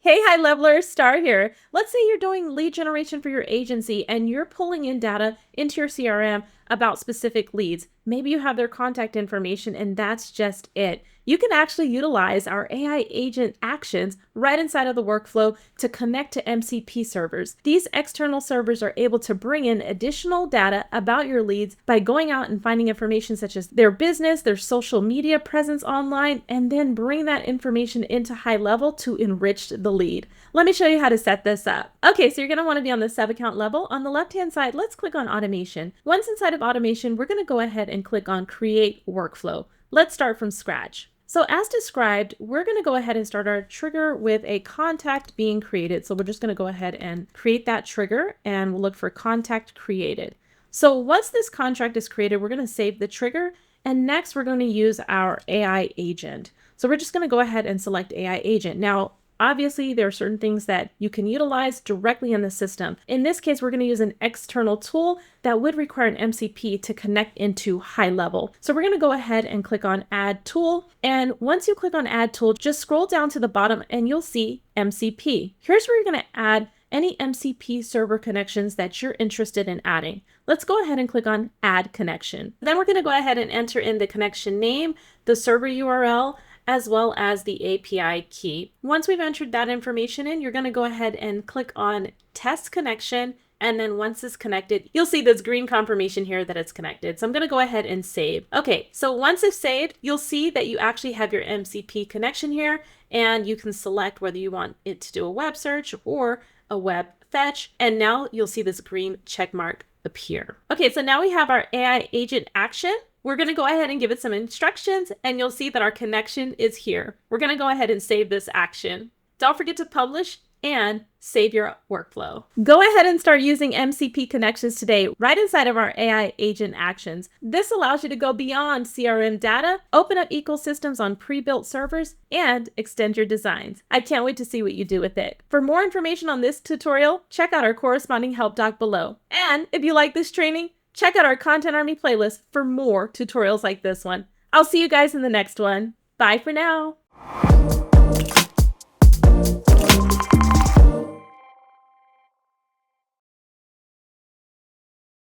Hey, high levelers, Star here. Let's say you're doing lead generation for your agency and you're pulling in data into your CRM about specific leads. Maybe you have their contact information and that's just it. You can actually utilize our AI agent actions right inside of the workflow to connect to MCP servers. These external servers are able to bring in additional data about your leads by going out and finding information such as their business, their social media presence online, and then bring that information into HighLevel to enrich the lead. Let me show you how to set this up. Okay, so you're going to want to be on the sub-account level. On the left-hand side, let's click on automation. Once inside of automation, we're going to go ahead and click on create workflow. Let's start from scratch. So as described, we're going to go ahead and start our trigger with a contact being created. So we're just going to go ahead and create that trigger and we'll look for contact created. So once this contract is created, we're going to save the trigger. And next we're going to use our AI agent. So we're just going to go ahead and select AI agent. Now, obviously, there are certain things that you can utilize directly in the system. In this case, we're going to use an external tool that would require an MCP to connect into HighLevel. So we're going to go ahead and click on Add Tool. And once you click on Add Tool, just scroll down to the bottom and you'll see MCP. Here's where you're going to add any MCP server connections that you're interested in adding. Let's go ahead and click on Add Connection. Then we're going to go ahead and enter in the connection name, the server URL, as well as the API key. Once we've entered that information in, you're going to go ahead and click on Test Connection. And then once it's connected, you'll see this green confirmation here that it's connected. So I'm going to go ahead and save. Okay, so once it's saved, you'll see that you actually have your MCP connection here, and you can select whether you want it to do a web search or a web fetch. And now you'll see this green check mark appear. Okay, so now we have our AI agent action. We're going to go ahead and give it some instructions and you'll see that our connection is here. We're going to go ahead and save this action. Don't forget to publish and save your workflow. Go ahead and start using MCP connections today right inside of our AI agent actions. This allows you to go beyond CRM data, open up ecosystems on pre-built servers, and extend your designs. I can't wait to see what you do with it. For more information on this tutorial, check out our corresponding help doc below. And if you like this training, check out our Content Army playlist for more tutorials like this one. I'll see you guys in the next one. Bye for now.